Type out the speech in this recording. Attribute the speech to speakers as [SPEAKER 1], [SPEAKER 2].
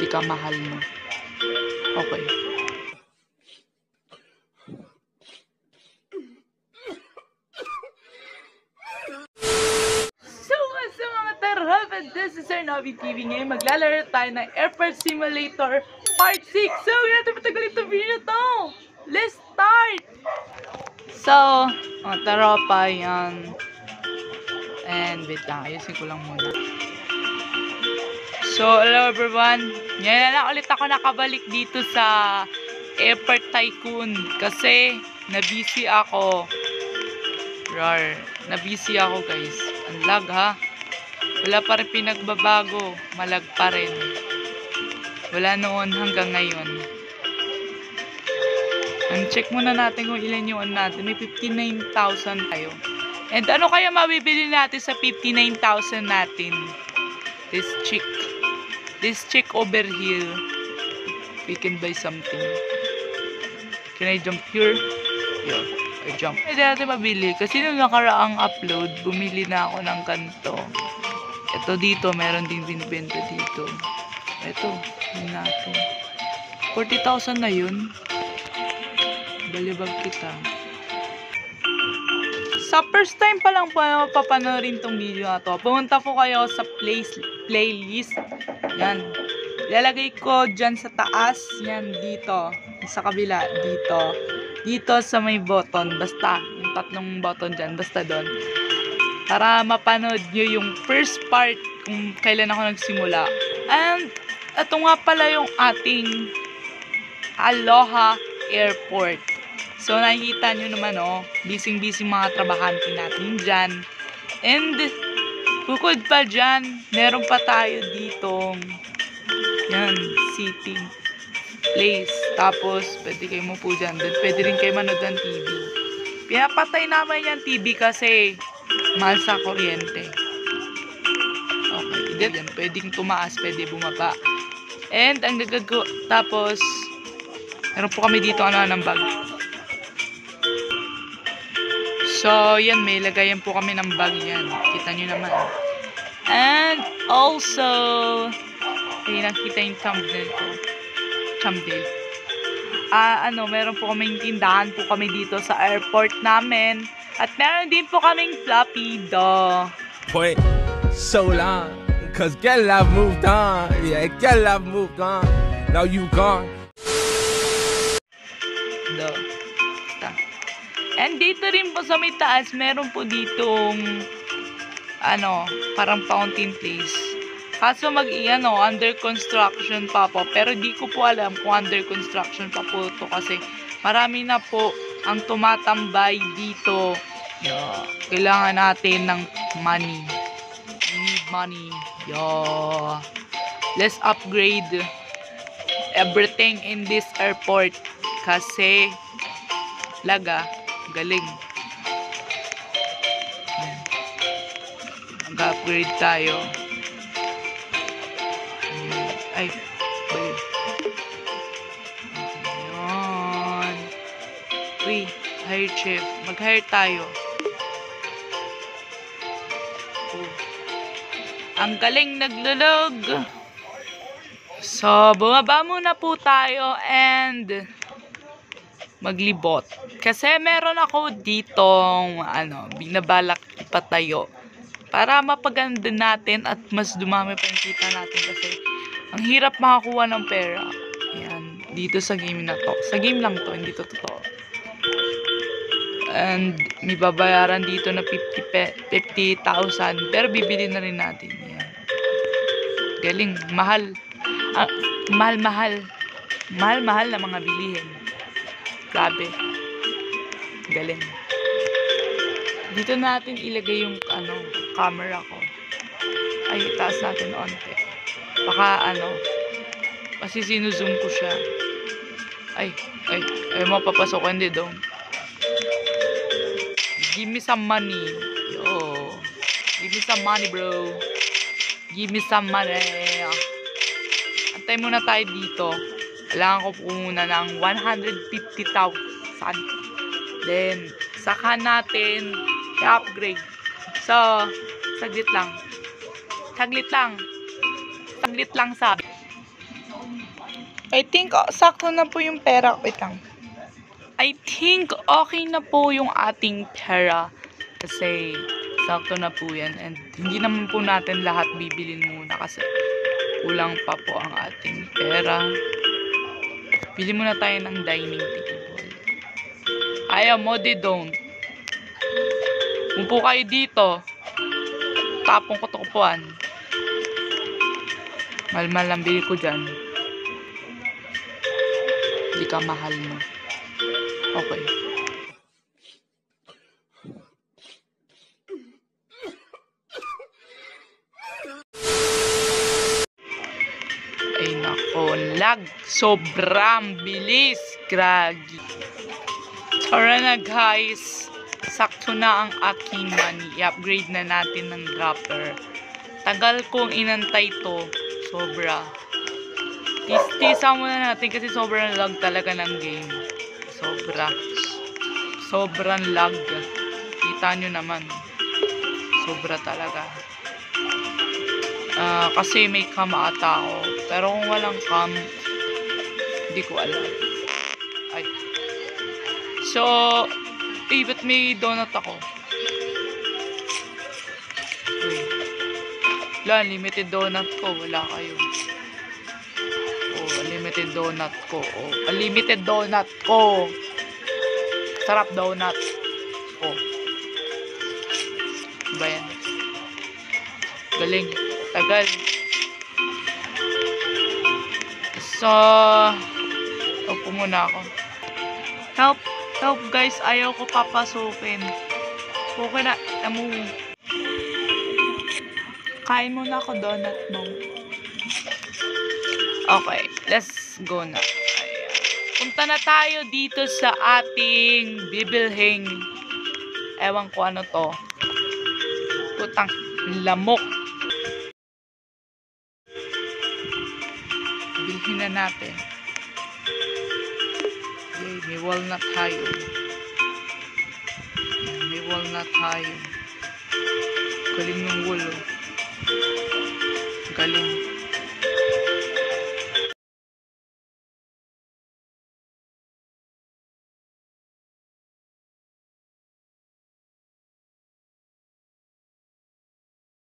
[SPEAKER 1] di ka mahal mo. Okay. So mga tarafan, this is our Navi TV. Ngayon maglalaro tayo ng Airport Simulator Part 6. So, natin patagal itong video to. Let's start! So, mga taropa, yan. And wait lang, ayusin ko lang muna. So, hello everyone. Ngayon na ulit ako nakabalik dito sa Airport Tycoon kasi na-busy ako. Rar, na-busy ako guys. Ang lag ha. Wala pa rin pinagbabago. Malag pa rin. Wala noon hanggang ngayon. And check muna natin kung ilan yung natin. May 59,000 tayo. And ano kaya mabibili natin sa 59,000 natin? This chick over here. We can buy something. Can I jump here? Yeah, I jump. Hindi natin mabili. Kasi nung nakaraang upload, bumili na ako ng ganito. Ito dito, meron din binibenta dito. Ito, yun natin. 40,000 na yun. Balibag kita. Sa first time pa lang po papanoorin tong video na to, pumunta po kayo sa playlist. Yan. Ilalagay ko dyan sa taas. Yan, dito. Sa kabila, dito. Dito sa may button. Basta, yung tatlong button dyan. Basta doon. Para mapanood nyo yung first part kung kailan ako nagsimula. And, ito nga pala yung ating Aloha Airport. So, nakikita nyo naman, oh, busy-busy mga trabahante natin dyan. And, bukod pa dyan, meron pa tayo ditong, yan, sitting place. Tapos, pwede kayo mo po dyan. Then, pwede rin kayo manood ng TV. Pinapatay naman yung TV kasi mahal sa kuryente. Okay, yan. Pwedeng tumaas, pwede bumaba. And, ang gagago, tapos, meron po kami dito, ng bag. So, yan, may lagayan po kami ng bag yan. Kita nyo naman. And, also, ay, nakita yung thumbnail ko. Thumbnail. Meron po kaming tindahan po kami dito sa airport namin. At meron din po kaming floppy do.
[SPEAKER 2] Wait, so long. Cause girl I've moved on. Yeah, girl I've moved on. Now you gone.
[SPEAKER 1] Do. And dito rin po sa may taas, meron po ditong parang fountain place. Kaso under construction pa po. Pero di ko po alam kung under construction pa po ito kasi marami na po ang tumatambay dito. Yeah. Kailangan natin ng money. We need money. Yeah. Let's upgrade everything in this airport kasi laga. Galing. Mag-upgrade tayo. Ay, bayo. Ayan. Uy, hire chef. Mag-hire tayo. Oh. Ang galing naglulog. So, bumaba muna po tayo and maglibot. Kasi meron ako ditong binabalak ipatayo para mapaganda natin at mas dumami pa yung kita natin kasi ang hirap makakuha ng pera. Ayan, dito sa game na to. Sa game lang to, hindi to totoo. And may babayaran dito na 50,000 pero bibili na rin natin. Ayan. Galing, mahal. Mahal na mga bilihin. Grabe. Galing. Dito natin ilagay yung camera ko. Ay, taas natin onte. Baka kasi sinuzoom ko siya. Ay, mapapasok hindi daw. Give me some money. Yo. Give me some money, bro. Give me some money. Antay muna tayo dito. Kailangan ko po muna ng 150,000. Then, saka natin i-upgrade. So, saglit lang sabi. I think sakto na po yung pera. Wait lang. I think okay na po yung ating pera. Kasi sakto na po yan. And hindi naman po natin lahat bibilin muna kasi kulang pa po ang ating pera. Bili muna tayo ng dining table. Ayaw mo, they don't. Umupo kayo dito. Tapong ko to upuan. Mahal-mahal ang bili ko dyan. Hindi ka mahal mo. Okay. Ay nako, lag. Sobrang bilis. Gragi. Tara na guys. Sakto na ang aking money. I-upgrade na natin ng dropper. Tagal kong inantay to. Sobra. Tisa muna natin kasi sobrang lag talaga ng game. Sobrang lag. Kita nyo naman. Sobra talaga. Kasi may cam ata ako. Pero kung walang cam, hindi ko alam. Ay. So, ba't may donut ako? Uy. Wala, limited donut ko. Wala kayo. Unlimited donut ko. Unlimited donut ko. Sarap donut. Ba yan? Galing. Tagal. So, upo muna ako. Help guys. Ayaw ko papasukin. Okay na. Kain muna ako donut mo. Okay, let's go na. Ayan. Punta na tayo dito sa ating bibilhing. Ewan ko ano to. Putang lamok. Bilhin na natin. Okay, may walnut tayo. May walnut tayo. Galing ng ulo. Galing.